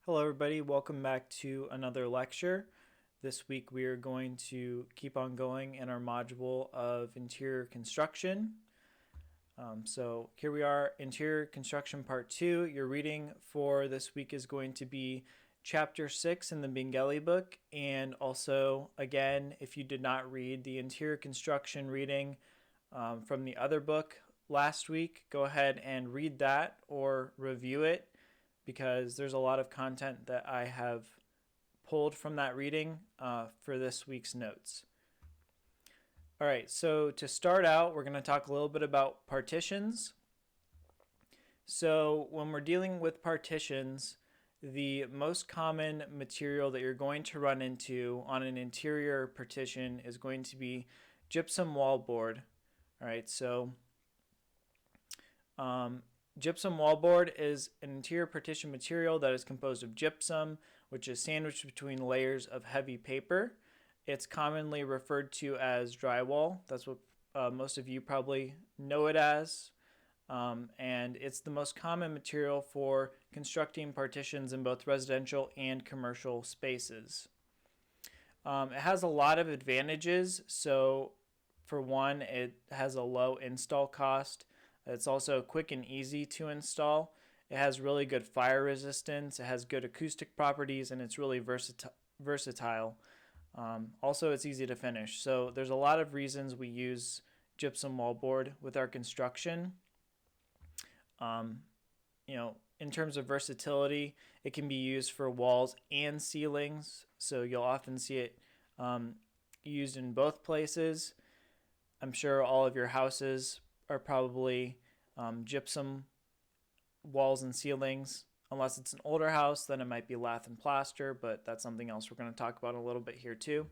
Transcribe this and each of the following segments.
Hello, everybody. Welcome back to another lecture. This week we are going to keep on going in our module of interior construction. So here we are, interior construction part 2. Your reading for this week is going to be chapter 6 in the Bengali book. And also, again, if you did not read the interior construction reading from the other book last week, go ahead and read that or review it, because there's a lot of content that I have pulled from that reading for this week's notes. All right, so to start out, we're going to talk a little bit about partitions. So when we're dealing with partitions, the most common material that you're going to run into on an interior partition is going to be gypsum wallboard. All right, so gypsum wallboard is an interior partition material that is composed of gypsum, which is sandwiched between layers of heavy paper. It's commonly referred to as drywall. That's what most of you probably know it as. And it's the most common material for constructing partitions in both residential and commercial spaces. It has a lot of advantages. So, for one, it has a low install cost. It's also quick and easy to install. It has really good fire resistance. It has good acoustic properties, and it's really versatile. Also, it's easy to finish. So there's a lot of reasons we use gypsum wallboard with our construction. In terms of versatility, it can be used for walls and ceilings. So you'll often see it used in both places. I'm sure all of your houses are probably gypsum walls and ceilings. Unless it's an older house, then it might be lath and plaster, but that's something else we're going to talk about a little bit here too.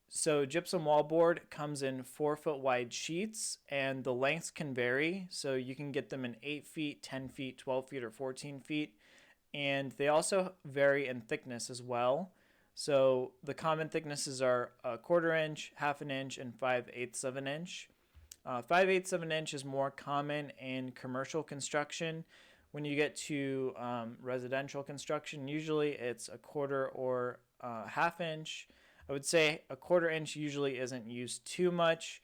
So gypsum wallboard comes in 4-foot wide sheets, and the lengths can vary. So you can get them in 8 feet, 10 feet, 12 feet, or 14 feet. And they also vary in thickness as well. So the common thicknesses are a 1/4 inch, 1/2 inch, and 5/8 of an inch. 5/8 of an inch is more common in commercial construction. When you get to residential construction, usually it's a 1/4 or 1/2 inch. I would say a 1/4 inch usually isn't used too much.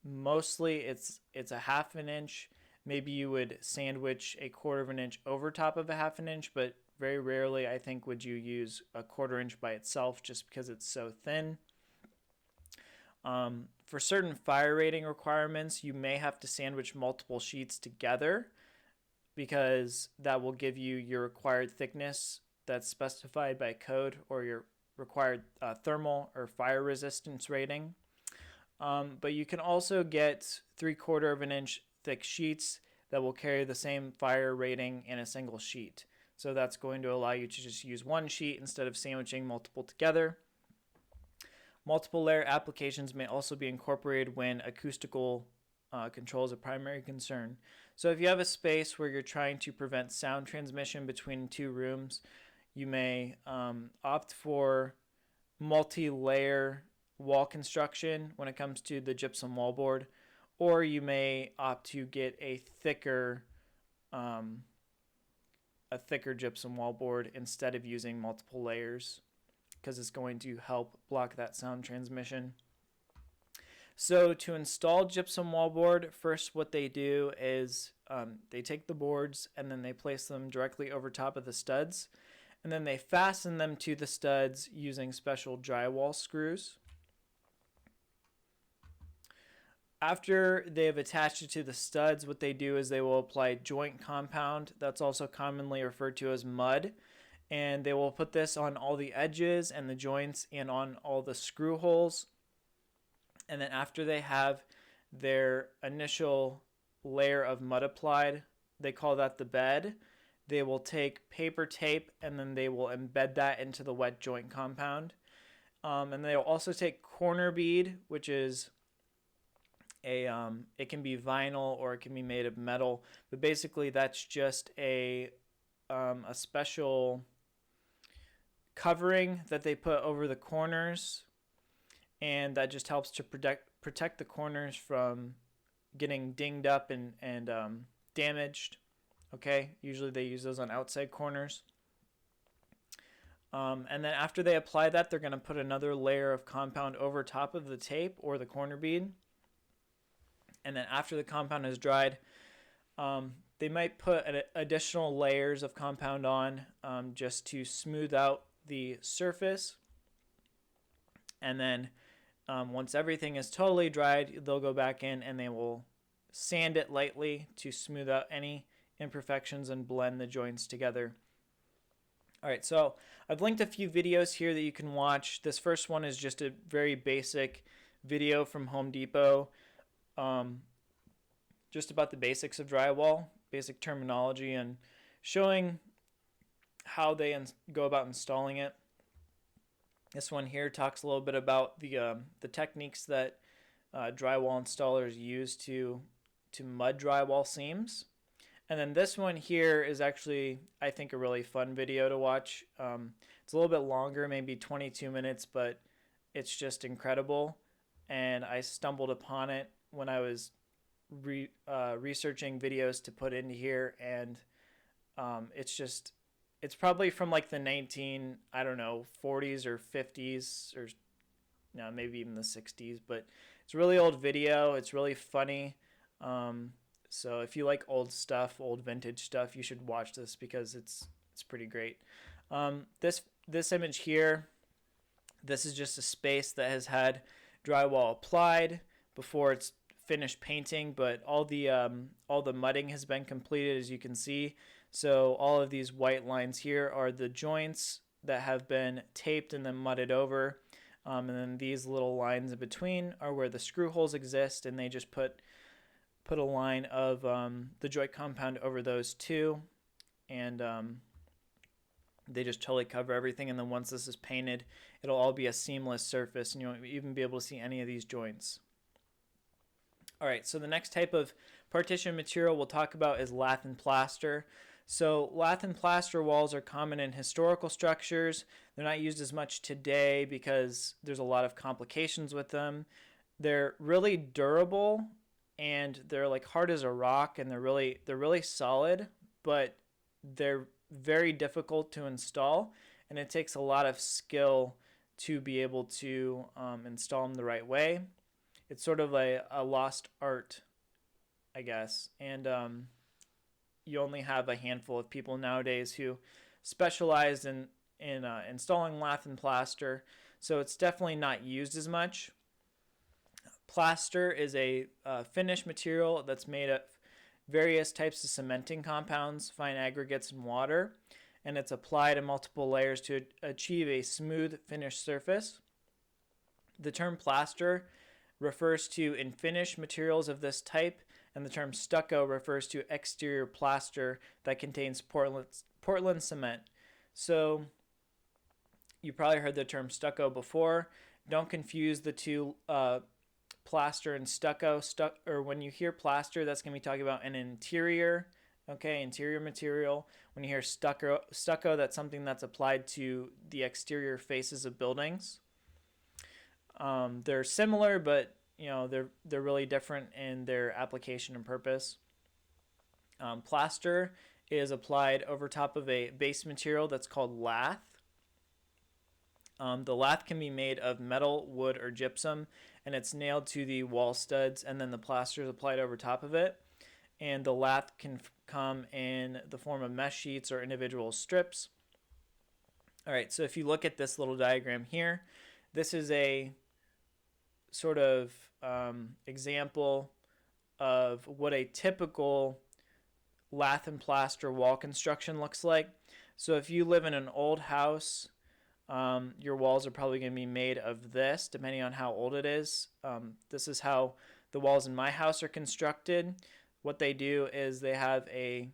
Mostly it's a 1/2 an inch. Maybe you would sandwich a 1/4 of an inch over top of a 1/2 an inch, but very rarely, I think, would you use a 1/4 inch by itself just because it's so thin. For certain fire rating requirements, you may have to sandwich multiple sheets together, because that will give you your required thickness that's specified by code, or your required thermal or fire resistance rating. But you can also get 3/4 of an inch thick sheets that will carry the same fire rating in a single sheet. So that's going to allow you to just use one sheet instead of sandwiching multiple together. Multiple layer applications may also be incorporated when acoustical control is a primary concern. So if you have a space where you're trying to prevent sound transmission between two rooms, you may opt for multi-layer wall construction when it comes to the gypsum wallboard, or you may opt to get a thicker gypsum wallboard instead of using multiple layers, because it's going to help block that sound transmission. So to install gypsum wallboard, first what they do is they take the boards and then they place them directly over top of the studs, and then they fasten them to the studs using special drywall screws. After they have attached it to the studs, what they do is they will apply joint compound, that's also commonly referred to as mud, and they will put this on all the edges and the joints and on all the screw holes. And then after they have their initial layer of mud applied, they call that the bed. They will take paper tape and then they will embed that into the wet joint compound. And they will also take corner bead, which is it can be vinyl or it can be made of metal, but basically that's just a special covering that they put over the corners, and that just helps to protect the corners from getting dinged up and damaged. Okay, usually they use those on outside corners. And then after they apply that, they're going to put another layer of compound over top of the tape or the corner bead. And then after the compound is dried, they might put additional layers of compound on just to smooth out the surface. And then once everything is totally dried, they'll go back in and they will sand it lightly to smooth out any imperfections and blend the joints together. All right, so I've linked a few videos here that you can watch. This first one is just a very basic video from Home Depot, just about the basics of drywall, basic terminology, and showing how they go about installing it. This one here talks a little bit about the techniques that drywall installers use to mud drywall seams. And then this one here is actually, I think, a really fun video to watch. It's a little bit longer, maybe 22 minutes, but it's just incredible. And I stumbled upon it when I was researching videos to put into here, and it's probably from like the 40s or 50s, or no, maybe even the 60s, but it's a really old video. It's really funny. So if you like old stuff, old vintage stuff, you should watch this because it's pretty great. This image here, this is just a space that has had drywall applied before it's finished painting, but all the mudding has been completed, as you can see. So all of these white lines here are the joints that have been taped and then mudded over, and then these little lines in between are where the screw holes exist, and they just put a line of the joint compound over those two, and they just totally cover everything. And then once this is painted, it'll all be a seamless surface, and you won't even be able to see any of these joints. All right, so the next type of partition material we'll talk about is lath and plaster. So lath and plaster walls are common in historical structures. They're not used as much today because there's a lot of complications with them. They're really durable, and they're like hard as a rock, and they're really solid, but they're very difficult to install, and it takes a lot of skill to be able to install them the right way. It's sort of a lost art, I guess, and you only have a handful of people nowadays who specialize in installing lath and plaster, so it's definitely not used as much. Plaster is a finished material that's made of various types of cementing compounds, fine aggregates, and water, and it's applied in multiple layers to achieve a smooth finished surface. The term plaster refers to in finished materials of this type, and the term stucco refers to exterior plaster that contains Portland cement. So you probably heard the term stucco before. Don't confuse the two, plaster and stucco. Or when you hear plaster, that's going to be talking about an interior, interior material. When you hear stucco, that's something that's applied to the exterior faces of buildings. They're similar, but they're really different in their application and purpose. Plaster is applied over top of a base material that's called lath. The lath can be made of metal, wood, or gypsum, and it's nailed to the wall studs, and then the plaster is applied over top of it. And the lath can come in the form of mesh sheets or individual strips. All right, so if you look at this little diagram here, this is a sort of example of what a typical lath and plaster wall construction looks like. So if you live in an old house, your walls are probably going to be made of this, depending on how old it is. This is how the walls in my house are constructed. What they do is they have a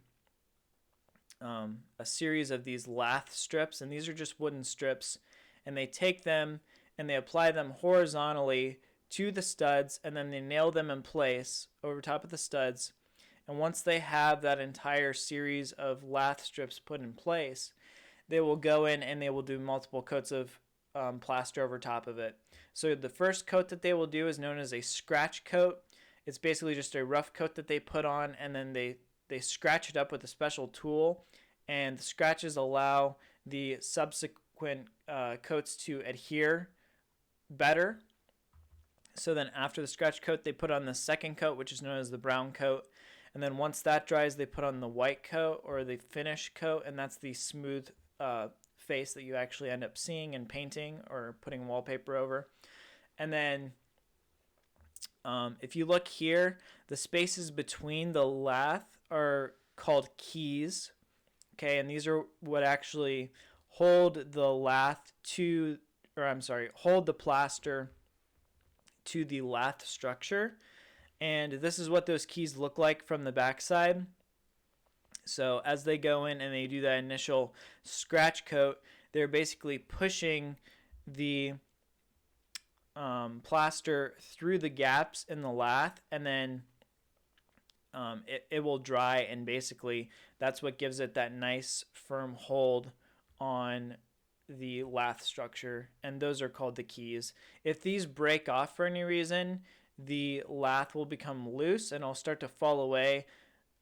series of these lath strips, and these are just wooden strips, and they take them and they apply them horizontally to the studs, and then they nail them in place over top of the studs. And once they have that entire series of lath strips put in place, they will go in and they will do multiple coats of plaster over top of it. So the first coat that they will do is known as a scratch coat. It's basically just a rough coat that they put on, and then they scratch it up with a special tool, and the scratches allow the subsequent subsequent coats to adhere better. So then after the scratch coat, they put on the second coat, which is known as the brown coat. And then once that dries, they put on the white coat or the finish coat, and that's the smooth face that you actually end up seeing in painting or putting wallpaper over. And then if you look here, the spaces between the lath are called keys. Okay, and these are what actually hold the lath to, or I'm sorry, hold the plaster to the lath structure. And this is what those keys look like from the backside. So as they go in and they do that initial scratch coat, they're basically pushing the plaster through the gaps in the lath, and then it will dry, and basically that's what gives it that nice firm hold on the lath structure, and those are called the keys. If these break off for any reason, the lath will become loose and it'll start to fall away,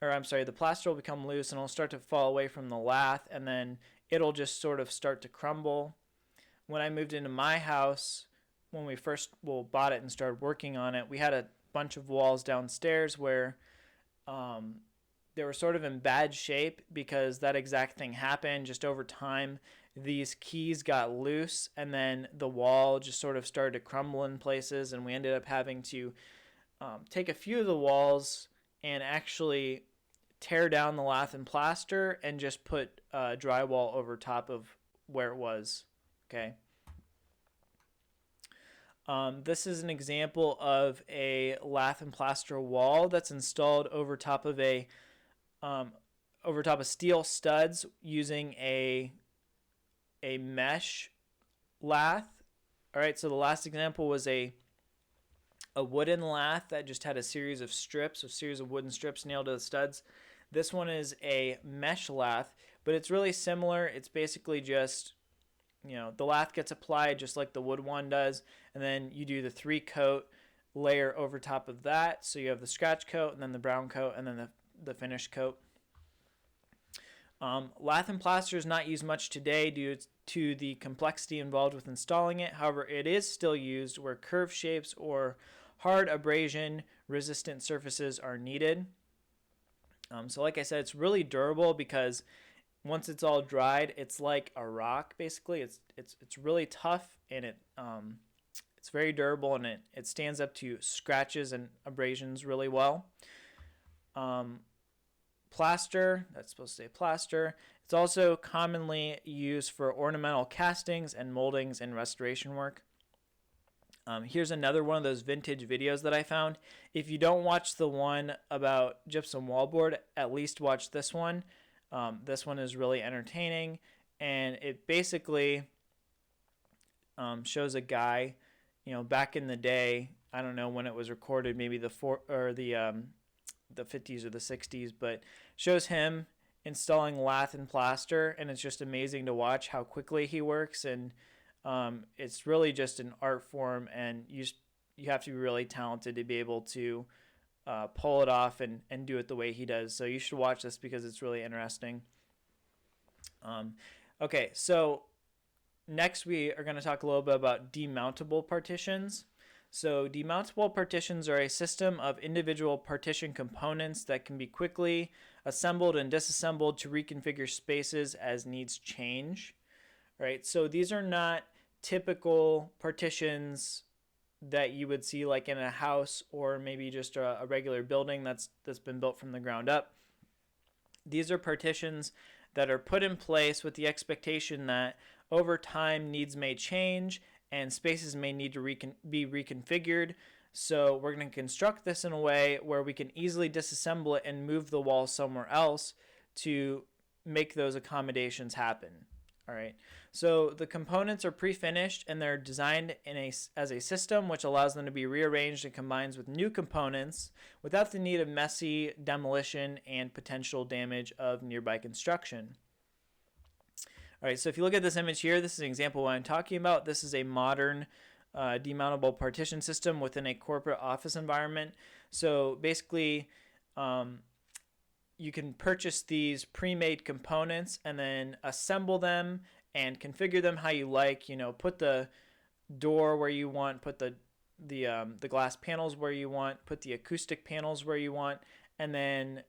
or I'm sorry, the plaster will become loose and it'll start to fall away from the lath, and then it'll just sort of start to crumble. When I moved into my house, when we first bought it and started working on it, we had a bunch of walls downstairs where they were sort of in bad shape because that exact thing happened. Just over time, these keys got loose, and then the wall just sort of started to crumble in places, and we ended up having to take a few of the walls and actually tear down the lath and plaster and just put drywall over top of where it was. Okay. This is an example of a lath and plaster wall that's installed over top of steel studs using a mesh lath. All right, so the last example was a wooden lath that just had a series of wooden strips nailed to the studs. This one is a mesh lath, but it's really similar. It's basically just, the lath gets applied just like the wood one does, and then you do the 3-coat layer over top of that. So you have the scratch coat, and then the brown coat, and then the finish coat. Lath and plaster is not used much today due to the complexity involved with installing it. However, it is still used where curved shapes or hard abrasion resistant surfaces are needed. So like I said, it's really durable because once it's all dried, it's like a rock basically. It's really tough, and it's very durable, and it stands up to scratches and abrasions really well. Plaster, that's supposed to say plaster. It's also commonly used for ornamental castings and moldings and restoration work. Here's another one of those vintage videos that I found. If you don't watch the one about gypsum wallboard, at least watch this one. This one is really entertaining, and it basically shows a guy, back in the day. I don't know when it was recorded, maybe the 50s or the 60s, but shows him installing lath and plaster, and it's just amazing to watch how quickly he works, and it's really just an art form, and you have to be really talented to be able to pull it off and do it the way he does. So you should watch this because it's really interesting. Okay, so next we are going to talk a little bit about demountable partitions. So demountable partitions are a system of individual partition components that can be quickly assembled and disassembled to reconfigure spaces as needs change. Right? So these are not typical partitions that you would see like in a house or maybe just a regular building that's been built from the ground up. These are partitions that are put in place with the expectation that over time needs may change and spaces may need to be reconfigured. So we're going to construct this in a way where we can easily disassemble it and move the wall somewhere else to make those accommodations happen. All right. So the components are pre-finished, and they're designed as a system which allows them to be rearranged and combines with new components without the need of messy demolition and potential damage of nearby construction. All right, so if you look at this image here, this is an example of what I'm talking about. This is a modern demountable partition system within a corporate office environment. So basically, you can purchase these pre-made components and then assemble them and configure them how you like. You know, put the door where you want, put the glass panels where you want, put the acoustic panels where you want, and then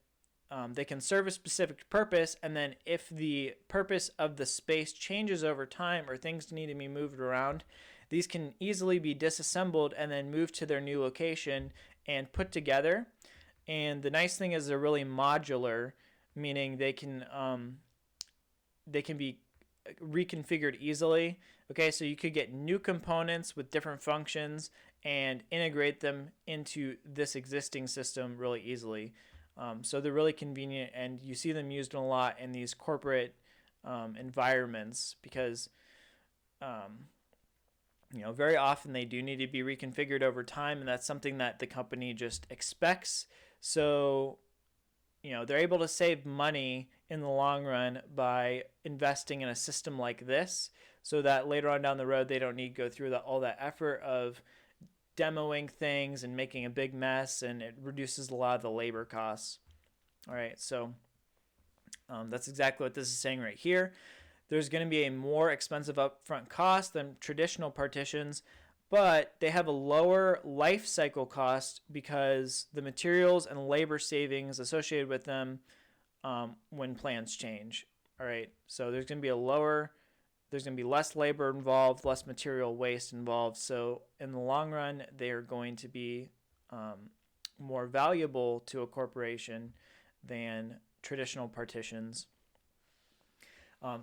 they can serve a specific purpose. And then if the purpose of the space changes over time or things need to be moved around, these can easily be disassembled and then moved to their new location and put together. And the nice thing is they're really modular, meaning they can be reconfigured easily. Okay, so you could get new components with different functions and integrate them into this existing system really easily. So they're really convenient, and you see them used a lot in these corporate environments because very often they do need to be reconfigured over time, and that's something that the company just expects. So they're able to save money in the long run by investing in a system like this, so that later on down the road they don't need to go through all that effort of demoing things and making a big mess, and it reduces a lot of the labor costs. All right, so that's exactly what this is saying right here. There's going to be a more expensive upfront cost than traditional partitions, but they have a lower life cycle cost because the materials and labor savings associated with them when plans change. All right, so there's going to be less labor involved, less material waste involved. So in the long run, they are going to be more valuable to a corporation than traditional partitions.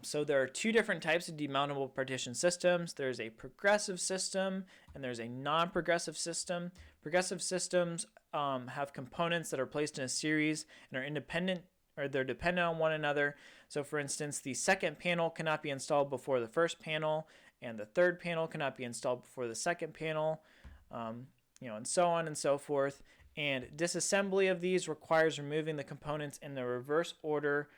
So there are two different types of demountable partition systems. There's a progressive system and there's a non-progressive system. Progressive systems have components that are placed in a series and are independent, or they're dependent on one another. So for instance, the second panel cannot be installed before the first panel, and the third panel cannot be installed before the second panel, and so on and so forth. And disassembly of these requires removing the components in the reverse order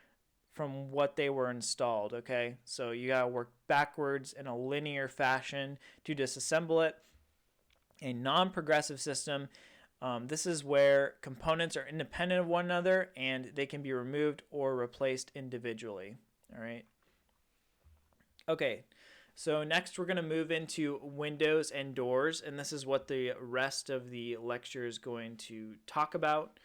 from what they were installed. Okay, so you gotta work backwards in a linear fashion to disassemble it. A non-progressive system, this is where components are independent of one another and they can be removed or replaced individually. All right. Okay, so next we're going to move into windows and doors, and this is what the rest of the lecture is going to talk about.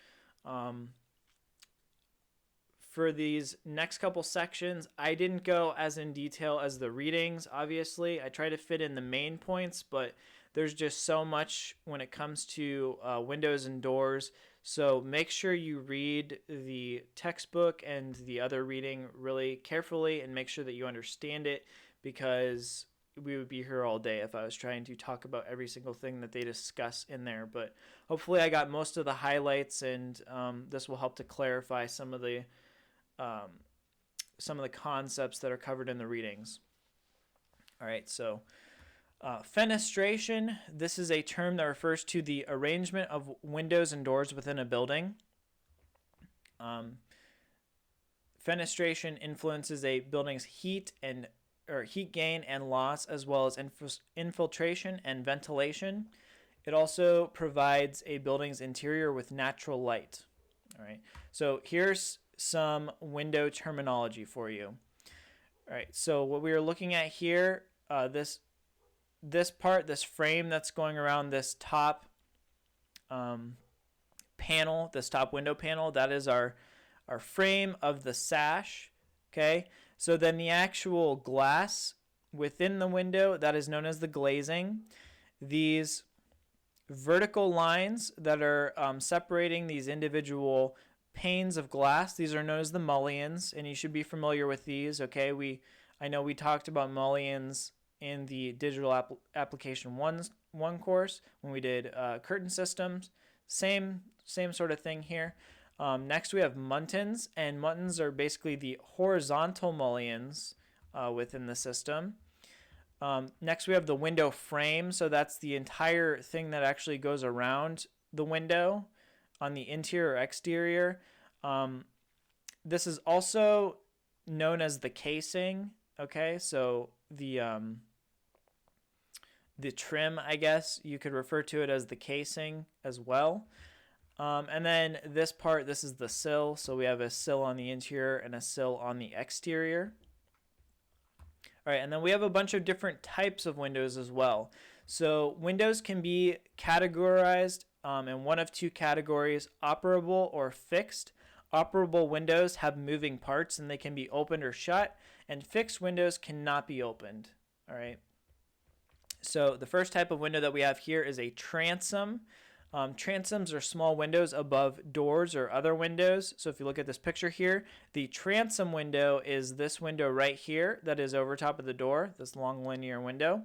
For these next couple sections, I didn't go as in detail as the readings, obviously. I try to fit in the main points, but there's just so much when it comes to windows and doors. So make sure you read the textbook and the other reading really carefully and make sure that you understand it, because we would be here all day if I was trying to talk about every single thing that they discuss in there. But hopefully I got most of the highlights, and this will help to clarify some of the concepts that are covered in the readings. All right, so fenestration, this is a term that refers to the arrangement of windows and doors within a building. Fenestration influences a building's heat gain and loss, as well as infiltration and ventilation. It also provides a building's interior with natural light. All right, so here's some window terminology for you. All right, so what we are looking at here, this frame that's going around this top panel, this top window panel, that is our frame of the sash. Okay, so then the actual glass within the window, that is known as the glazing. These vertical lines that are separating these individual panes of glass, these are known as the mullions, and you should be familiar with these. Okay, I know we talked about mullions in the digital application one course when we did curtain systems. Same sort of thing here. Next we have muntins, and muntins are basically the horizontal mullions within the system. Next we have the window frame, so that's the entire thing that actually goes around the window on the interior or exterior. This is also known as the casing. Okay, so the trim, I guess you could refer to it as the casing as well. And then this is the sill. So we have a sill on the interior and a sill on the exterior. All right, and then we have a bunch of different types of windows as well. So windows can be categorized in one of two categories: operable or fixed. Operable windows have moving parts and they can be opened or shut, and fixed windows cannot be opened. All right. So the first type of window that we have here is a transom. Transoms are small windows above doors or other windows. So if you look at this picture here, the transom window is this window right here that is over top of the door, this long linear window.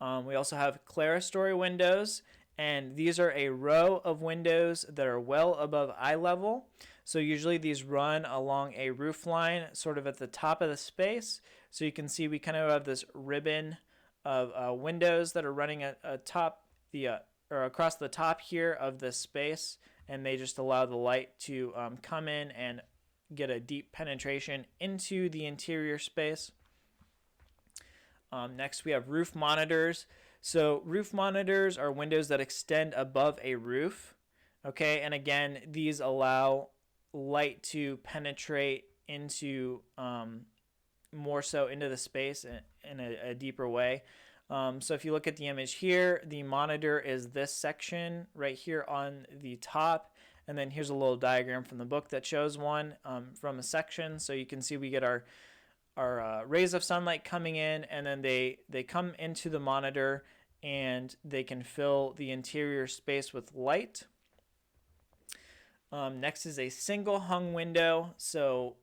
We also have clerestory windows, and these are a row of windows that are well above eye level. So usually these run along a roof line sort of at the top of the space. So you can see we kind of have this ribbon of windows that are running atop the or across the top here of this space, and they just allow the light to come in and get a deep penetration into the interior space. Next, we have roof monitors. So roof monitors are windows that extend above a roof. Okay, and again, these allow light to penetrate into more so into the space in a deeper way. So if you look at the image here, the monitor is this section right here on the top, and then here's a little diagram from the book that shows one from a section. So you can see we get our rays of sunlight coming in, and then they come into the monitor and they can fill the interior space with light. Next is a single hung window. So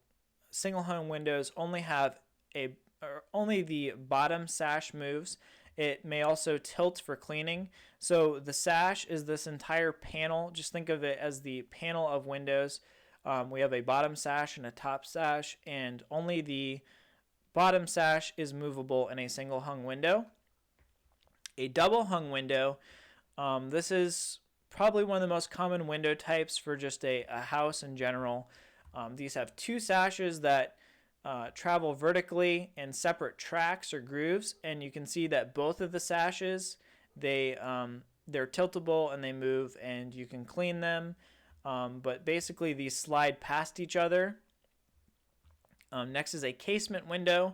single hung windows only have only the bottom sash moves. It may also tilt for cleaning. So the sash is this entire panel. Just think of it as the panel of windows. We have a bottom sash and a top sash, and only the bottom sash is movable in a single hung window. A double hung window, this is probably one of the most common window types for just a house in general. These have two sashes that travel vertically in separate tracks or grooves, and you can see that both of the sashes, they're tiltable and they move, and you can clean them, but basically these slide past each other. Next is a casement window,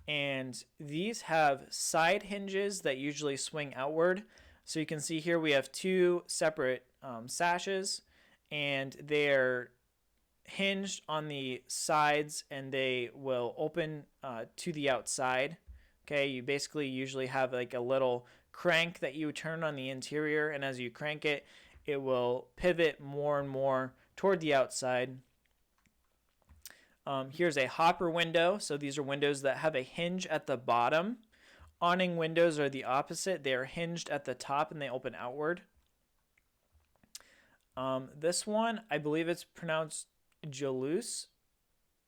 and these have side hinges that usually swing outward. So you can see here we have two separate sashes, and they're hinged on the sides, and they will open to the outside. Okay, you basically usually have like a little crank that you turn on the interior, and as you crank it, it will pivot more and more toward the outside. Here's a hopper window. So these are windows that have a hinge at the bottom. Awning windows are the opposite. They are hinged at the top and they open outward. This one, I believe it's pronounced Jalous.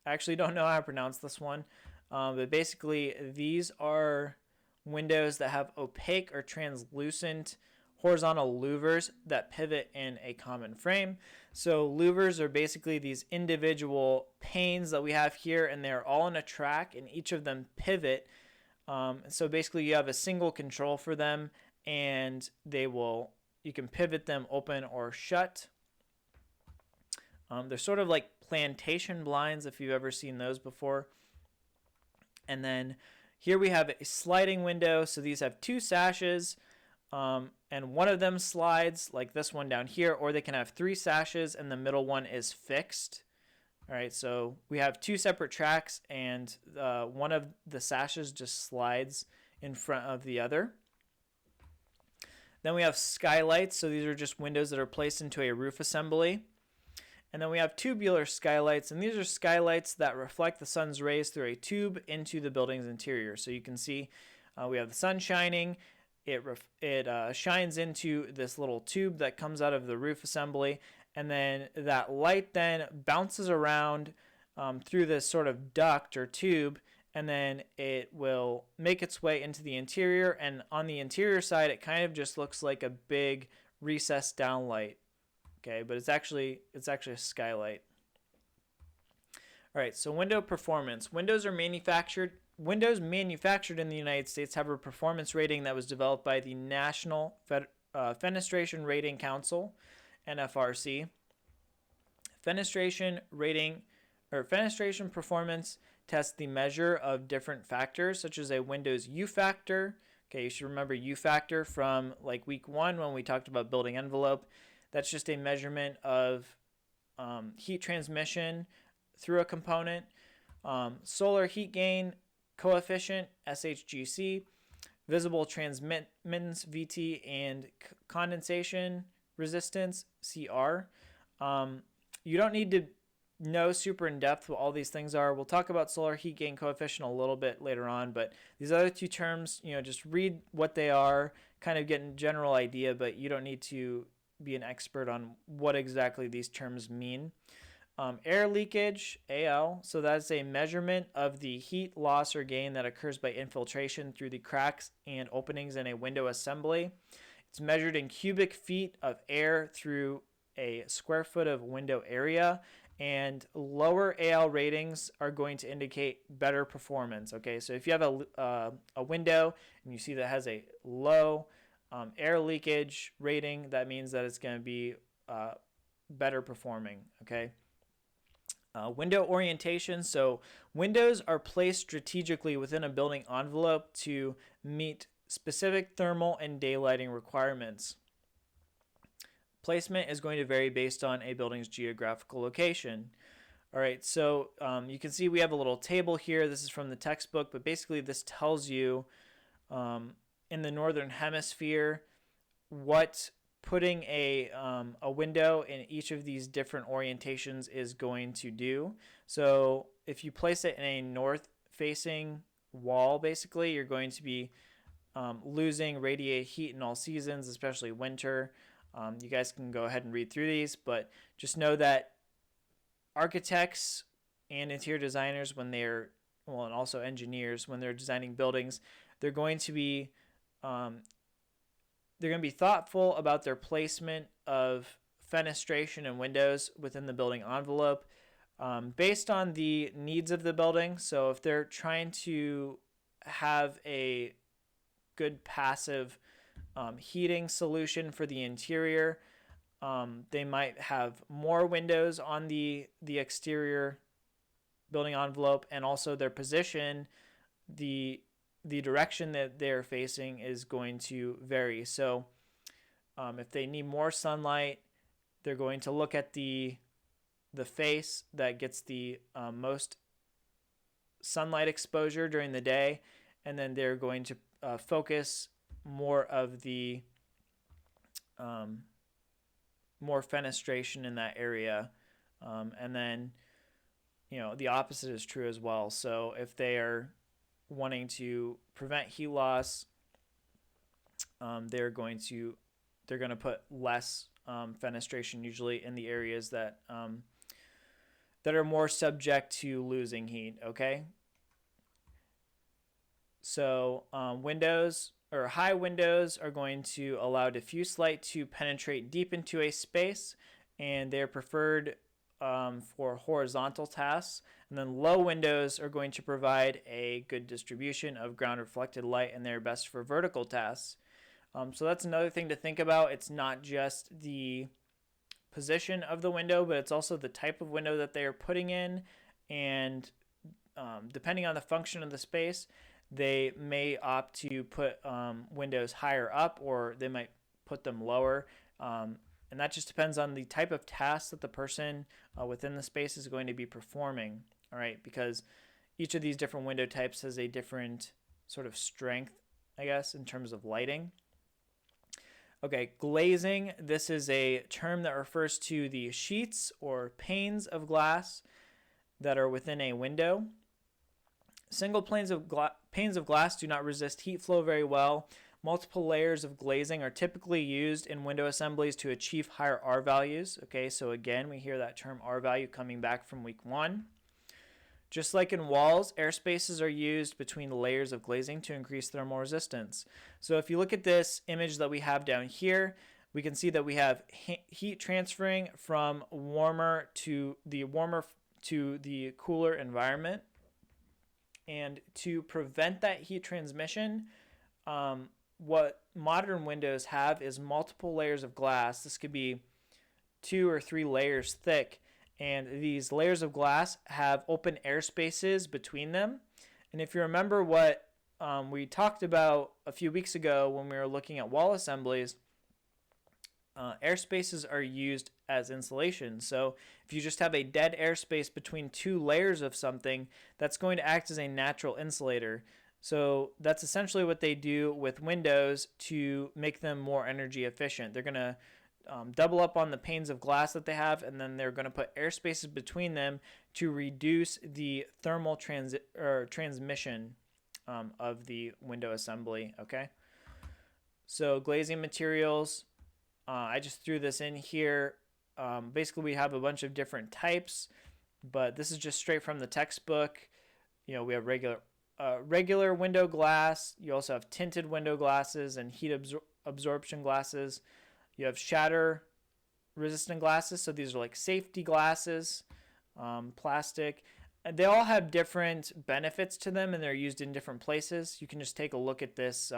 I actually don't know how to pronounce this one. But basically, these are windows that have opaque or translucent horizontal louvers that pivot in a common frame. So louvers are basically these individual panes that we have here, and they're all in a track, and each of them pivot. So basically you have a single control for them, and you can pivot them open or shut. They're sort of like plantation blinds, if you've ever seen those before. And then here we have a sliding window. So these have two sashes, and one of them slides like this one down here, or they can have three sashes and the middle one is fixed. All right, so we have two separate tracks, and one of the sashes just slides in front of the other. Then we have skylights. So these are just windows that are placed into a roof assembly. And then we have tubular skylights, and these are skylights that reflect the sun's rays through a tube into the building's interior. So you can see we have the sun shining. It shines into this little tube that comes out of the roof assembly, and then that light then bounces around through this sort of duct or tube, and then it will make its way into the interior. And on the interior side, it kind of just looks like a big recessed downlight. Okay, but it's actually a skylight. All right, so window performance. Windows manufactured in the United States have a performance rating that was developed by the National Fenestration Rating Council, NFRC. Fenestration performance test the measure of different factors, such as a window's U factor. Okay, you should remember U factor from like week 1 when we talked about building envelope. That's just a measurement of heat transmission through a component. Solar heat gain coefficient, SHGC, visible transmittance, VT, and condensation resistance, CR. You don't need to know super in depth what all these things are. We'll talk about solar heat gain coefficient a little bit later on, but these other two terms, just read what they are, kind of get a general idea, but you don't need to be an expert on what exactly these terms mean. Air leakage, AL, so that's a measurement of the heat loss or gain that occurs by infiltration through the cracks and openings in a window assembly. It's measured in cubic feet of air through a square foot of window area, and lower AL ratings are going to indicate better performance. Okay, so if you have a window and you see that has a low air leakage rating, that means that it's going to be better performing. Okay. Window orientation. So windows are placed strategically within a building envelope to meet specific thermal and daylighting requirements. Placement is going to vary based on a building's geographical location. All right, so you can see we have a little table here. This is from the textbook, but basically this tells you in the northern hemisphere what putting a window in each of these different orientations is going to do. So if you place it in a north-facing wall, basically, you're going to be losing radiated heat in all seasons, especially winter. You guys can go ahead and read through these, but just know that architects and interior designers, when and also engineers, when they're designing buildings, they're going to be thoughtful about their placement of fenestration and windows within the building envelope based on the needs of the building. So if they're trying to have a good passive heating solution for the interior, they might have more windows on the exterior building envelope, and also their position, the direction that they're facing is going to vary. So if they need more sunlight, they're going to look at the face that gets the most sunlight exposure during the day, and then they're going to focus more of the more fenestration in that area. And then, the opposite is true as well. So if they are wanting to prevent heat loss, they're going to put less fenestration usually in the areas that are more subject to losing heat. Okay. So windows or high windows are going to allow diffuse light to penetrate deep into a space, and they're preferred for horizontal tasks. And then low windows are going to provide a good distribution of ground reflected light, and they're best for vertical tasks. So that's another thing to think about. It's not just the position of the window, but it's also the type of window that they're putting in. And depending on the function of the space, they may opt to put windows higher up, or they might put them lower. And that just depends on the type of task that the person within the space is going to be performing. All right, because each of these different window types has a different sort of strength, I guess, in terms of lighting. Okay, glazing. This is a term that refers to the sheets or panes of glass that are within a window. Single panes of glass do not resist heat flow very well. Multiple layers of glazing are typically used in window assemblies to achieve higher R values. Okay, so again, we hear that term R value coming back from week 1. Just like in walls, air spaces are used between the layers of glazing to increase thermal resistance. So if you look at this image that we have down here, we can see that we have heat transferring from warmer to the cooler environment. And to prevent that heat transmission, what modern windows have is multiple layers of glass. This could be 2 or 3 layers thick, And these layers of glass have open air spaces between them. And if you remember what we talked about a few weeks ago when we were looking at wall assemblies, air spaces are used as insulation. So if you just have a dead airspace between two layers of something, that's going to act as a natural insulator. So that's essentially what they do with windows to make them more energy efficient. They're going to double up on the panes of glass that they have, and then they're going to put air spaces between them to reduce the thermal transmission of the window assembly. Okay. So glazing materials, I just threw this in here. Basically, we have a bunch of different types, but this is just straight from the textbook. You know, we have regular window glass. You also have tinted window glasses and heat absorption glasses. You have shatter resistant glasses. So these are like safety glasses, plastic. They all have different benefits to them, and they're used in different places. You can just take a look at this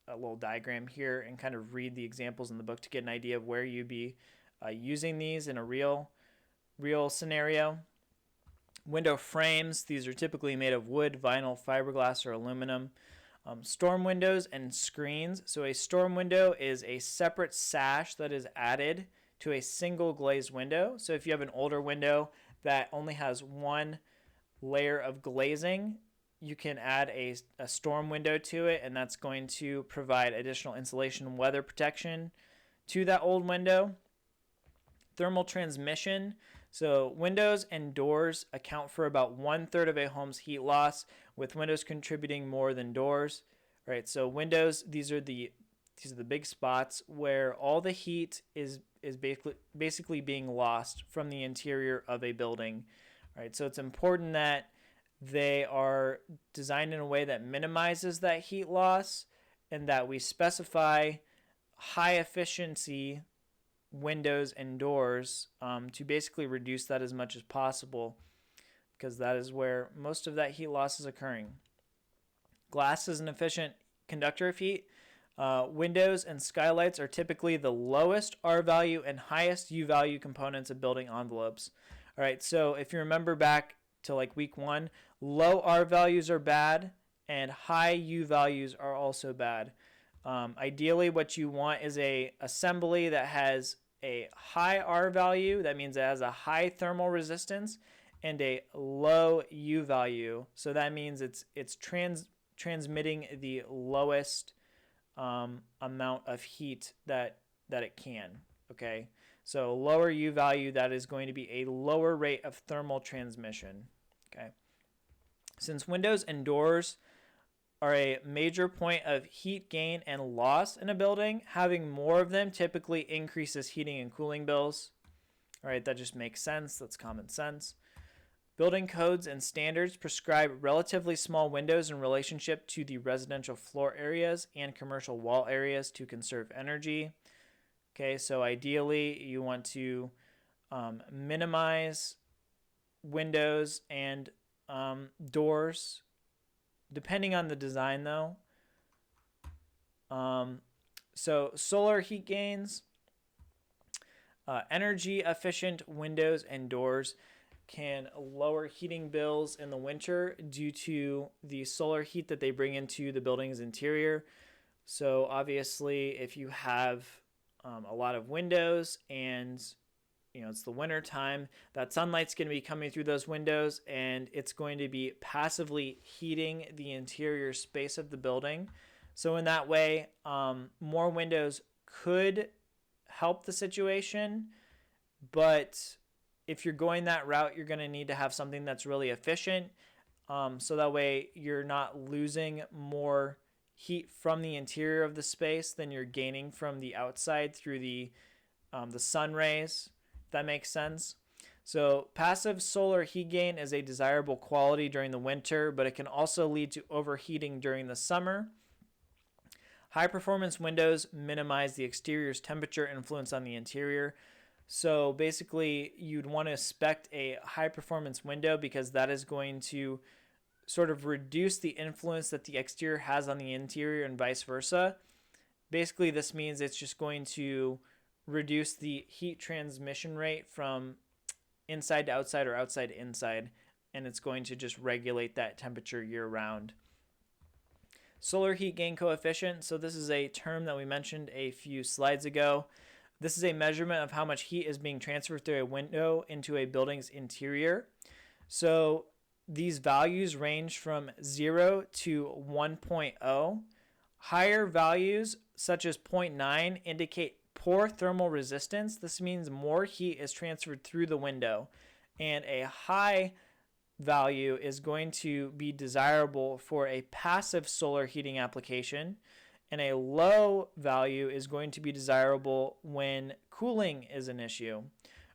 little diagram here and kind of read the examples in the book to get an idea of where you'd be using these in a real scenario. Window frames, these are typically made of wood, vinyl, fiberglass, or aluminum. Storm windows and screens. So a storm window is a separate sash that is added to a single glazed window. So if you have an older window that only has one layer of glazing, you can add a storm window to it, and that's going to provide additional insulation and weather protection to that old window. Thermal transmission. So windows and doors account for about 1/3 of a home's heat loss, with windows contributing more than doors. Right. So windows, these are the big spots where all the heat is basically being lost from the interior of a building. Right. So it's important that they are designed in a way that minimizes that heat loss, and that we specify high efficiency windows and doors to basically reduce that as much as possible, because that is where most of that heat loss is occurring. Glass is an efficient conductor of heat. Windows and skylights are typically the lowest R value and highest U value components of building envelopes. All right, so if you remember back to like week 1, low R values are bad and high U values are also bad. Ideally, what you want is a assembly that has a high R value. That means it has a high thermal resistance and a low U value. So that means it's transmitting the lowest amount of heat that it can. Okay, so lower U value, that is going to be a lower rate of thermal transmission. Okay, since windows and doors are a major point of heat gain and loss in a building, having more of them typically increases heating and cooling bills. All right, that just makes sense. That's common sense. Building codes and standards prescribe relatively small windows in relationship to the residential floor areas and commercial wall areas to conserve energy. Okay, so ideally you want to minimize windows and doors, depending on the design though. So solar heat gains, energy efficient windows and doors can lower heating bills in the winter due to the solar heat that they bring into the building's interior. So obviously if you have a lot of windows and it's the winter time, that sunlight's going to be coming through those windows and it's going to be passively heating the interior space of the building. So in that way, more windows could help the situation, but if you're going that route, you're going to need to have something that's really efficient. So that way you're not losing more heat from the interior of the space than you're gaining from the outside through the sun rays. That makes sense. So passive solar heat gain is a desirable quality during the winter, but it can also lead to overheating during the summer. High performance windows minimize the exterior's temperature influence on the interior. So basically you'd want to spec a high performance window because that is going to sort of reduce the influence that the exterior has on the interior and vice versa. Basically this means it's just going to reduce the heat transmission rate from inside to outside or outside to inside, and it's going to just regulate that temperature year round. Solar heat gain coefficient. So this is a term that we mentioned a few slides ago. This is a measurement of how much heat is being transferred through a window into a building's interior. So these values range from 0 to 1.0. Higher values, such as 0.9, indicate poor thermal resistance. This means more heat is transferred through the window. And a high value is going to be desirable for a passive solar heating application, and a low value is going to be desirable when cooling is an issue.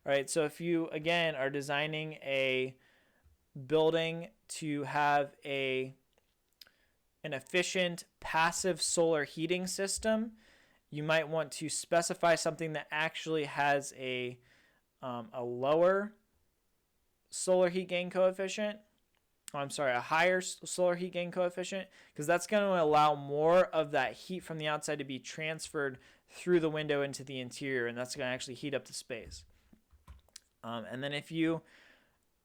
All right, so if you, again, are designing a building to have an efficient passive solar heating system, you might want to specify something that actually has a lower solar heat gain coefficient. A higher solar heat gain coefficient, because that's going to allow more of that heat from the outside to be transferred through the window into the interior, and that's going to actually heat up the space. And then if you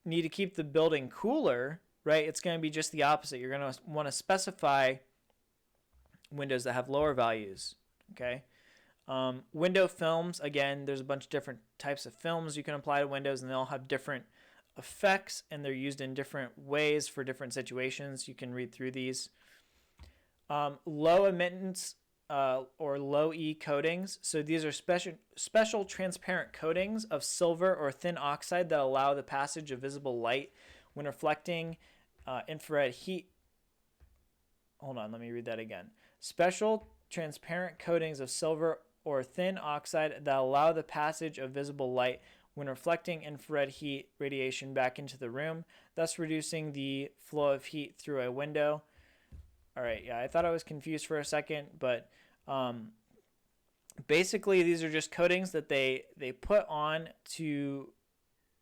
need to keep the building cooler, right, it's going to be just the opposite. You're going to want to specify windows that have lower values, okay? Window films, again, there's a bunch of different types of films you can apply to windows, and they all have different effects, and they're used in different ways for different situations. You can read through these. Low emittance or low E coatings. So these are special transparent coatings of silver or thin oxide that allow the passage of visible light when reflecting infrared heat. Hold on, let me read that again. Special transparent coatings of silver or thin oxide that allow the passage of visible light when reflecting infrared heat radiation back into the room, thus reducing the flow of heat through a window. All right, yeah, I thought I was confused for a second, but basically these are just coatings that they put on to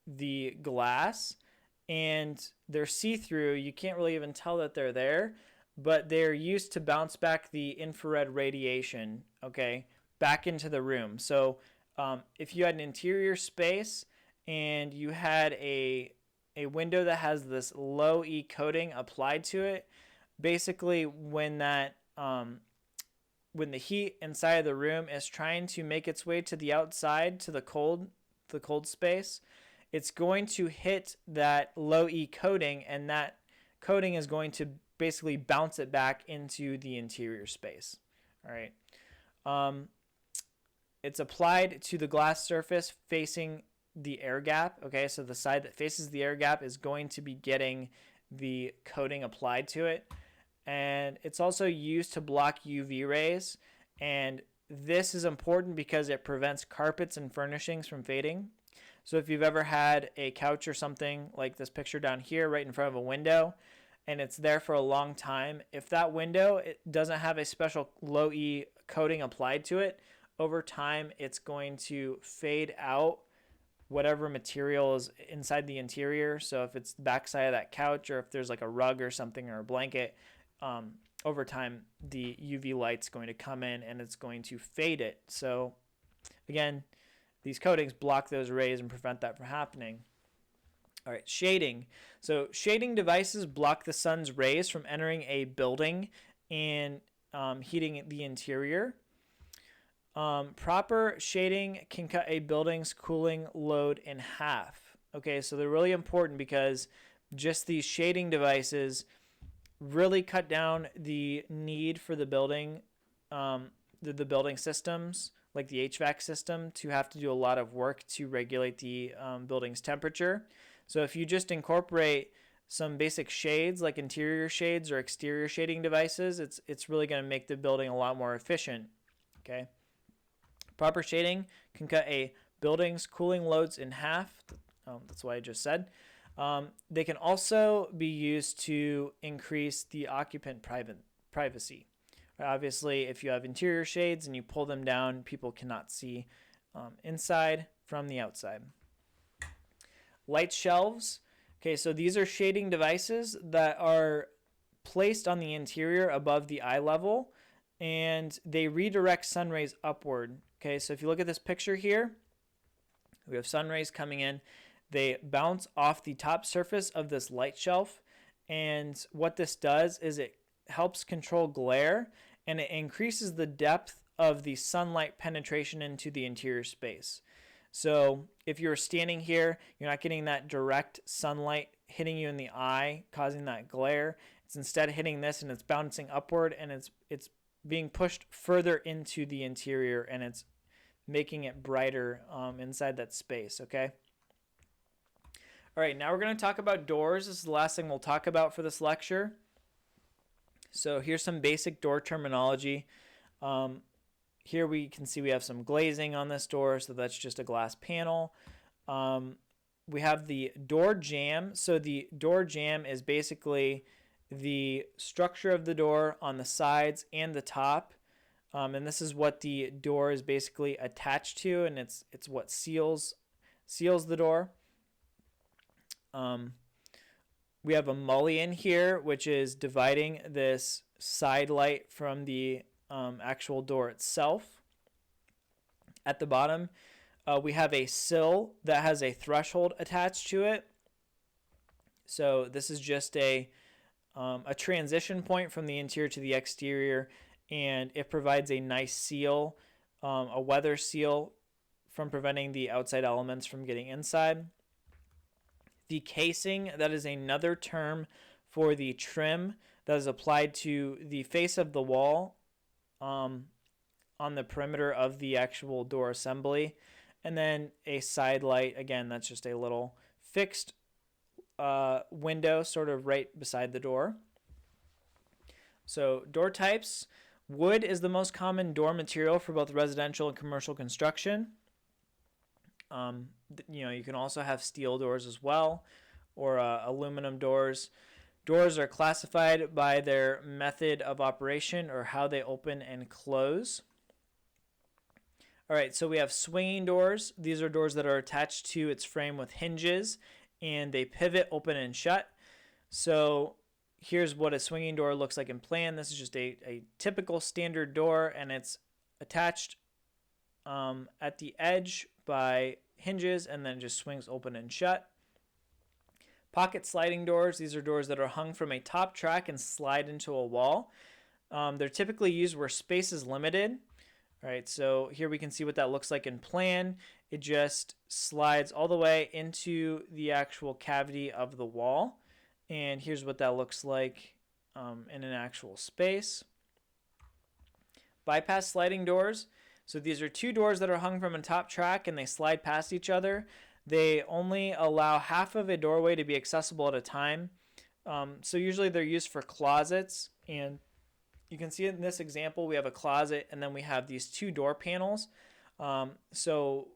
the glass, and they're see-through. You can't really even tell that they're there, but they're used to bounce back the infrared radiation, okay, back into the room. So if you had an interior space and you had a window that has this low E coating applied to it, basically when that when the heat inside of the room is trying to make its way to the outside, to the cold space, it's going to hit that low E coating, and that coating is going to basically bounce it back into the interior space. All right. It's applied to the glass surface facing the air gap. Okay, so the side that faces the air gap is going to be getting the coating applied to it. And it's also used to block UV rays. And this is important because it prevents carpets and furnishings from fading. So if you've ever had a couch or something like this picture down here right in front of a window, and it's there for a long time, if that window it doesn't have a special low E coating applied to it, over time it's going to fade out whatever material is inside the interior. So if it's the backside of that couch, or if there's like a rug or something or a blanket, over time the UV light's going to come in and it's going to fade it. So again, these coatings block those rays and prevent that from happening. All right, shading. So shading devices block the sun's rays from entering a building and heating the interior. Proper shading can cut a building's cooling load in half. Okay, so they're really important because just these shading devices really cut down the need for the building, the building systems, like the HVAC system, to have to do a lot of work to regulate the building's temperature. So if you just incorporate some basic shades like interior shades or exterior shading devices, it's really going to make the building a lot more efficient. Okay. Proper shading can cut a building's cooling loads in half. That's what I just said. They can also be used to increase the occupant privacy. Obviously, if you have interior shades and you pull them down, people cannot see inside from the outside. Light shelves. Okay, so these are shading devices that are placed on the interior above the eye level, and they redirect sun rays upward. Okay, so if you look at this picture here, we have sun rays coming in. They bounce off the top surface of this light shelf, and what this does is it helps control glare, and it increases the depth of the sunlight penetration into the interior space. So if you're standing here, you're not getting that direct sunlight hitting you in the eye, causing that glare. It's instead hitting this, and it's bouncing upward, and it's being pushed further into the interior, and it's making it brighter inside that space, okay? All right, now we're going to talk about doors. This is the last thing we'll talk about for this lecture. So here's some basic door terminology. Here we can see we have some glazing on this door, so that's just a glass panel. We have the door jamb. So the door jamb is basically the structure of the door on the sides and the top. And this is what the door is basically attached to, and it's what seals the door. We have a mullion here, which is dividing this side light from the actual door itself. At the bottom, we have a sill that has a threshold attached to it. So this is just a transition point from the interior to the exterior, and it provides a nice seal, a weather seal, from preventing the outside elements from getting inside. The casing, that is another term for the trim that is applied to the face of the wall on the perimeter of the actual door assembly. And then a side light, again, that's just a little fixed window sort of right beside the door. So door types. Wood is the most common door material for both residential and commercial construction. You can also have steel doors as well, or aluminum doors. Doors are classified by their method of operation, or how they open and close. All right, so we have swinging doors. These are doors that are attached to its frame with hinges, and they pivot open and shut. So here's what a swinging door looks like in plan. This is just a typical standard door, and it's attached at the edge by hinges, and then just swings open and shut. Pocket sliding doors. These are doors that are hung from a top track and slide into a wall. They're typically used where space is limited. All right, so here we can see what that looks like in plan. It just slides all the way into the actual cavity of the wall. And here's what that looks like in an actual space. Bypass sliding doors. So these are two doors that are hung from a top track, and they slide past each other. They only allow half of a doorway to be accessible at a time. So usually they're used for closets, and you can see in this example we have a closet, and then we have these two door panels. So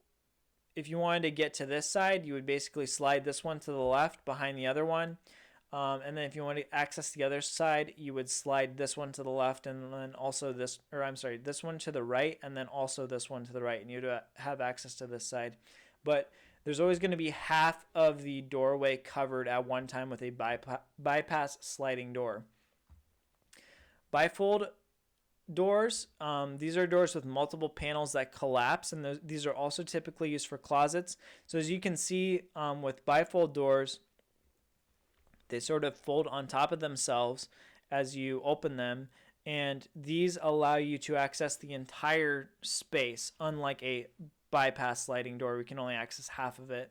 if you wanted to get to this side, you would basically slide this one to the left behind the other one. And then if you want to access the other side, you would slide this one to the left, and then also this one to the right, and then also this one to the right, and you'd have access to this side. But there's always going to be half of the doorway covered at one time with a bypass sliding door. Bifold doors. These are doors with multiple panels that collapse, and these are also typically used for closets. So as you can see with bifold doors, they sort of fold on top of themselves as you open them, and these allow you to access the entire space, unlike a bypass sliding door. We can only access half of it.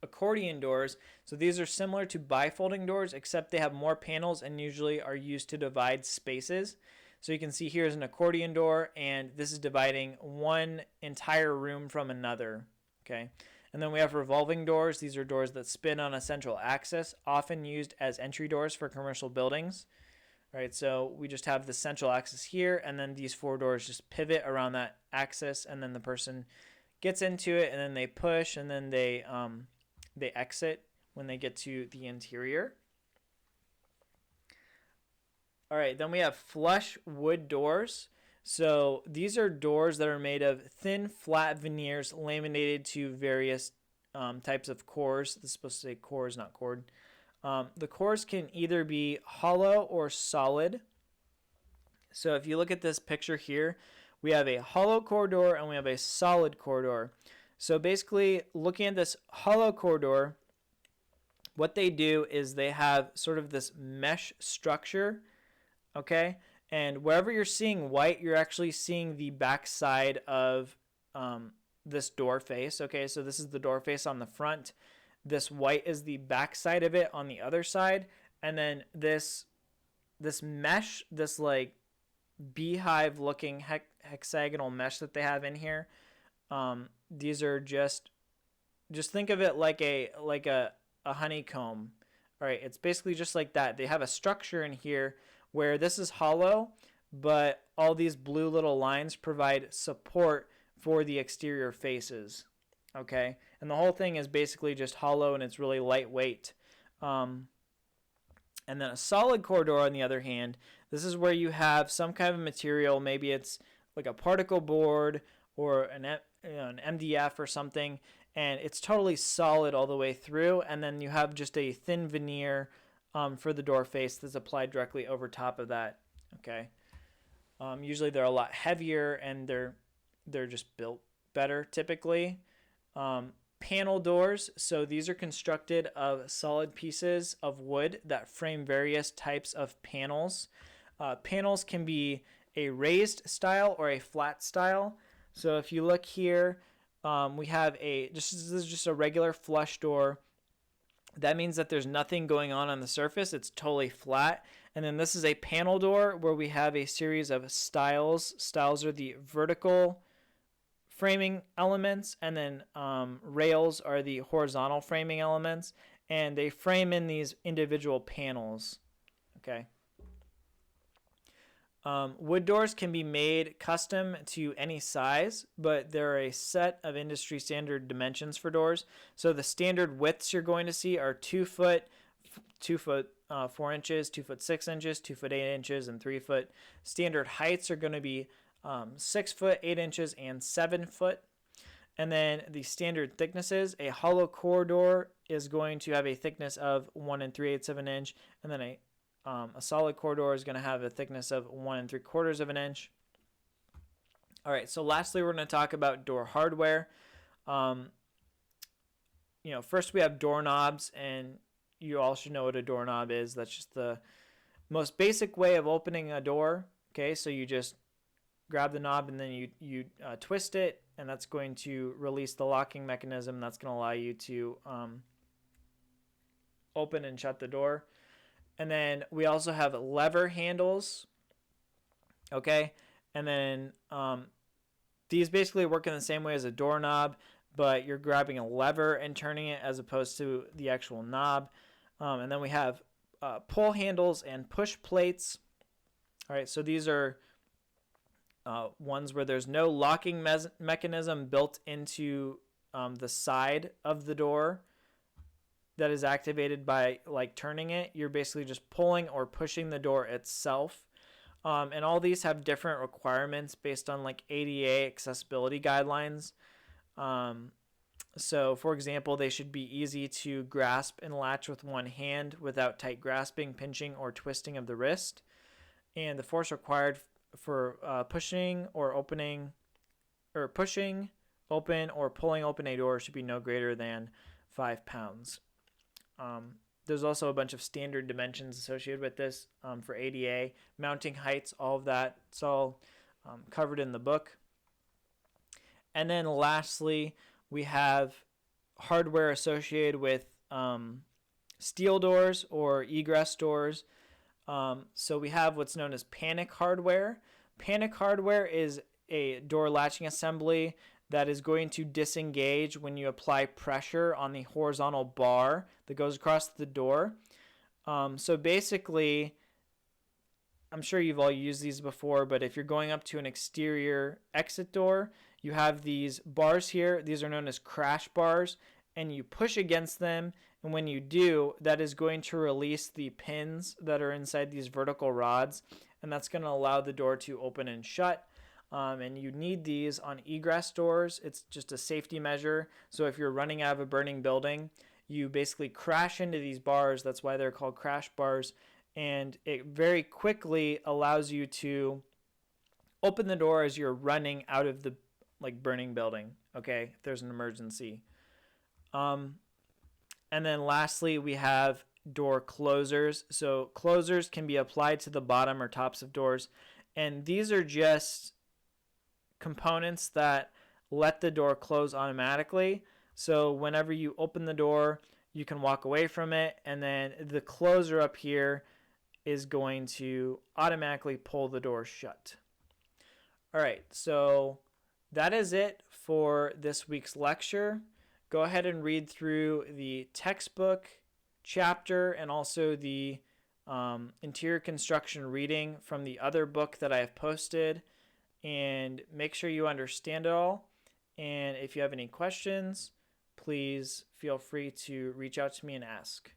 Accordion doors. So these are similar to bifolding doors, except they have more panels and usually are used to divide spaces. So you can see here's an accordion door, and this is dividing one entire room from another. Okay. And then we have revolving doors. These are doors that spin on a central axis, often used as entry doors for commercial buildings. All right, so we just have the central axis here, and then these four doors just pivot around that axis, and then the person gets into it, and then they push, and then they exit when they get to the interior. All right, then we have flush wood doors. So these are doors that are made of thin, flat veneers laminated to various types of cores. This is supposed to say cores, not cord. The cores can either be hollow or solid. So if you look at this picture here, we have a hollow core door and we have a solid core door. So basically, looking at this hollow core door, what they do is they have sort of this mesh structure, okay? And wherever you're seeing white, you're actually seeing the back side of this door face, okay? So this is the door face on the front. This white is the back side of it on the other side. And then this mesh, this like beehive looking hexagonal mesh that they have in here, these are just think of it like a honeycomb. All right, it's basically just like that. They have a structure in here where this is hollow, but all these blue little lines provide support for the exterior faces, okay? And the whole thing is basically just hollow, and it's really lightweight. And then a solid core door, on the other hand, this is where you have some kind of material. Maybe it's like a particle board or an MDF or something, and it's totally solid all the way through. And then you have just a thin veneer for the door face that's applied directly over top of that. Okay. Usually they're a lot heavier, and they're just built better typically. Panel doors, so these are constructed of solid pieces of wood that frame various types of panels. Panels can be a raised style or a flat style. So if you look here, we have this is just a regular flush door. That means that there's nothing going on the surface. It's totally flat. And then this is a panel door where we have a series of stiles. Stiles are the vertical framing elements, and then rails are the horizontal framing elements, and they frame in these individual panels. Okay. Wood doors can be made custom to any size, but there are a set of industry standard dimensions for doors. So the standard widths you're going to see are 2 foot, 2 foot 4 inches, 2 foot 6 inches, 2 foot 8 inches, and 3 foot. Standard heights are going to be 6 foot, 8 inches, and 7 foot. And then the standard thicknesses, a hollow core door is going to have a thickness of 1 3/8 of an inch, and then a solid core door is going to have a thickness of 1 3/4 of an inch. All right, so lastly, we're going to talk about door hardware. First we have doorknobs, and you all should know what a doorknob is. That's just the most basic way of opening a door. Okay, so you just grab the knob and then you twist it, and that's going to release the locking mechanism. That's going to allow you to open and shut the door. And then we also have lever handles. Okay, and then these basically work in the same way as a doorknob, but you're grabbing a lever and turning it as opposed to the actual knob. And then we have pull handles and push plates. All right, so these are ones where there's no locking mechanism built into the side of the door that is activated by like turning it. You're basically just pulling or pushing the door itself. And all these have different requirements based on like ADA accessibility guidelines. So for example, they should be easy to grasp and latch with one hand without tight grasping, pinching, or twisting of the wrist. And the force required for pushing, open, or pulling open a door should be no greater than 5 pounds. There's also a bunch of standard dimensions associated with this for ADA, mounting heights, all of that. It's all covered in the book. And then lastly, we have hardware associated with steel doors or egress doors. So we have what's known as panic hardware. Panic hardware is a door latching assembly that is going to disengage when you apply pressure on the horizontal bar that goes across the door. So basically, I'm sure you've all used these before, but if you're going up to an exterior exit door, you have these bars here. These are known as crash bars, and you push against them. And when you do, that is going to release the pins that are inside these vertical rods, and that's going to allow the door to open and shut. And you need these on egress doors. It's just a safety measure. So if you're running out of a burning building, you basically crash into these bars. That's why they're called crash bars. And it very quickly allows you to open the door as you're running out of the burning building, okay, if there's an emergency. And then lastly, we have door closers. So closers can be applied to the bottom or tops of doors, and these are just components that let the door close automatically. So whenever you open the door, you can walk away from it, and then the closer up here is going to automatically pull the door shut. All right, so that is it for this week's lecture. Go ahead and read through the textbook chapter and also the interior construction reading from the other book that I have posted, and make sure you understand it all. And if you have any questions, please feel free to reach out to me and ask.